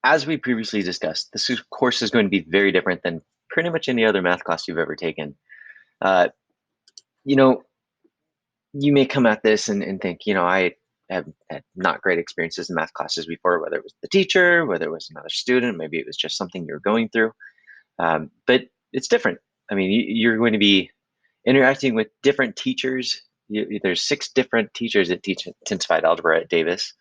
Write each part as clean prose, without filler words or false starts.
As we previously discussed, course is going to be very different than pretty much any other math class you've ever taken. Uh, you know, you may come at this and think, I have had not great experiences in math classes before, whether it was the teacher, whether it was another student, maybe it was just something you're going through. But it's different. I mean, you're going to be interacting with different teachers. There's six different teachers that teach intensified algebra at Davis,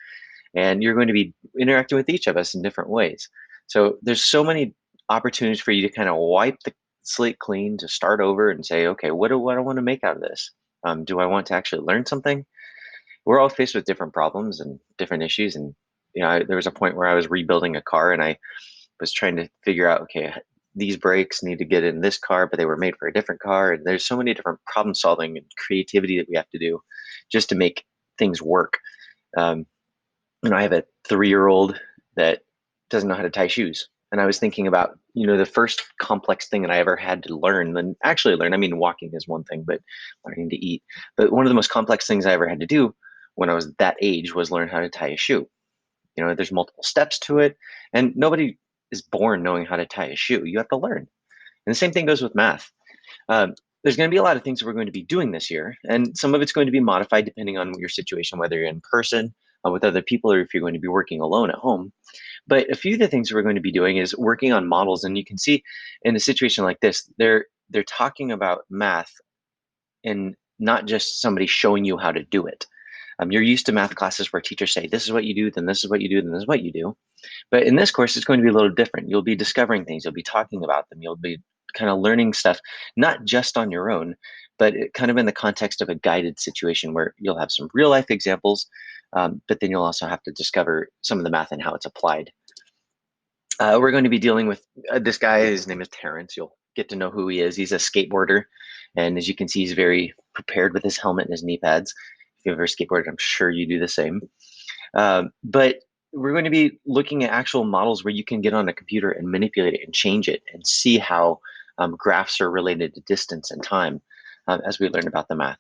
and you're going to be interacting with each of us in different ways. So there's so many opportunities for you to kind of wipe the slate clean, to start over and say, okay, what do I want to make out of this? Do I want to actually learn something? We're all faced with different problems and different issues. And there was a point where I was rebuilding a car, and I was trying to figure out, okay, these brakes need to get in this car, but they were made for a different car. And there's so many different problem solving and creativity that we have to do just to make things work. Um, I have a 3-year-old that doesn't know how to tie shoes. And I was thinking about, the first complex thing that I ever had to learn, and actually learn, I mean, walking is one thing, but learning to eat. But one of the most complex things I ever had to do when I was that age was learn how to tie a shoe. There's multiple steps to it, and nobody is born knowing how to tie a shoe. You have to learn. And the same thing goes with math. Um, there's going to be a lot of things that we're going to be doing this year, and some of it's going to be modified depending on your situation, whether you're in person with other people or if you're going to be working alone at home. But a few of the things we're going to be doing is working on models, and you can see in a situation like this, they're talking about math and not just somebody showing you how to do it. You're used to math classes where teachers say, this is what you do, then this is what you do, then this is what you do. But in this course, it's going to be a little different. You'll be discovering things, you'll be talking about them, you'll be kind of learning stuff, not just on your own, but kind of in the context of a guided situation where you'll have some real life examples, but then you'll also have to discover some of the math and how it's applied. We're going to be dealing with this guy. His name is Terrence. You'll get to know who he is. He's a skateboarder. And as you can see, he's very prepared with his helmet and his knee pads. If you've ever skateboarded, I'm sure you do the same. But we're going to be looking at actual models where you can get on a computer and manipulate it and change it and see how graphs are related to distance and time as we learn about the math.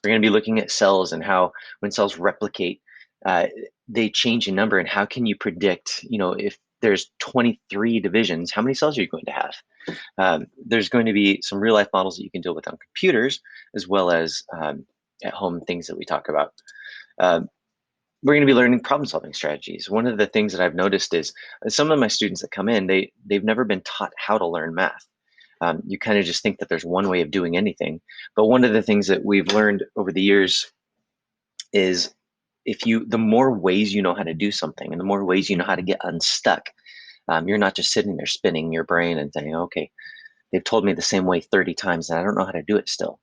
We're going to be looking at cells and how when cells replicate, uh, they change in number, and how can you predict, if there's 23 divisions, how many cells are you going to have? There's going to be some real life models that you can deal with on computers as well as at home things that we talk about. Um, we're going to be learning problem solving strategies. One of the things that I've noticed is some of my students that come in, they've never been taught how to learn math. You kind of just think that there's one way of doing anything. But one of the things that we've learned over the years is the more ways you know how to do something and the more ways you know how to get unstuck, you're not just sitting there spinning your brain and saying, okay, they've told me the same way 30 times and I don't know how to do it still.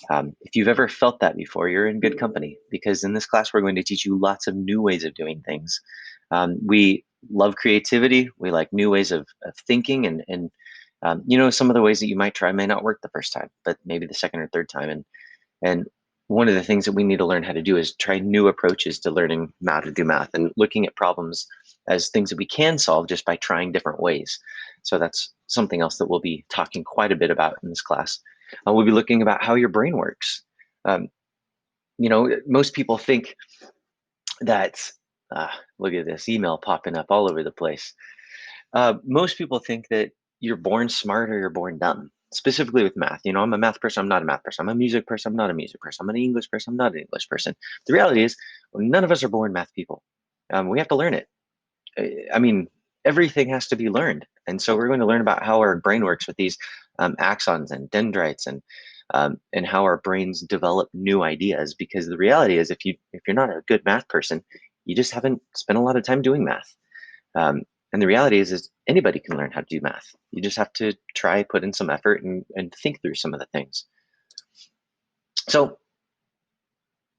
If you've ever felt that before, you're in good company, because in this class, we're going to teach you lots of new ways of doing things. We love creativity. We like new ways of thinking, and some of the ways that you might try may not work the first time, but maybe the second or third time. And one of the things that we need to learn how to do is try new approaches to learning how to do math and looking at problems as things that we can solve just by trying different ways. So that's something else that we'll be talking quite a bit about in this class. We'll be looking about how your brain works. Um, most people think that, look at this email popping up all over the place. Most people think that you're born smart or you're born dumb, specifically with math. I'm a math person, I'm not a math person. I'm a music person, I'm not a music person. I'm an English person, I'm not an English person. The reality is, none of us are born math people. We have to learn it. I mean, everything has to be learned. And so we're going to learn about how our brain works with these axons and dendrites, and how our brains develop new ideas. Because the reality is, if you're not a good math person, you just haven't spent a lot of time doing math. Um, and the reality is anybody can learn how to do math. You just have to try, put in some effort, and think through some of the things. So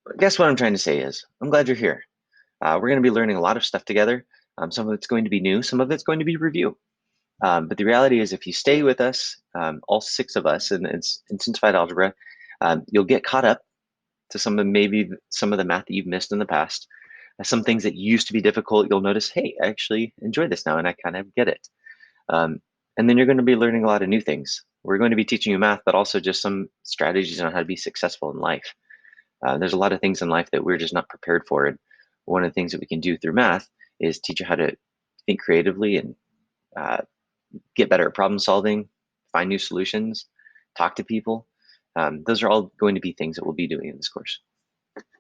I guess what I'm trying to say is, I'm glad you're here. We're going to be learning a lot of stuff together. Some of it's going to be new, some of it's going to be review. But the reality is, if you stay with us, all six of us, and it's intensified algebra, you'll get caught up to maybe some of the math that you've missed in the past. Some things that used to be difficult, you'll notice, hey, I actually enjoy this now and I kind of get it. Um, and then you're going to be learning a lot of new things. We're going to be teaching you math, but also just some strategies on how to be successful in life. There's a lot of things in life that we're just not prepared for. And one of the things that we can do through math is teach you how to think creatively and uh, get better at problem solving, find new solutions, talk to people. Those are all going to be things that we'll be doing in this course.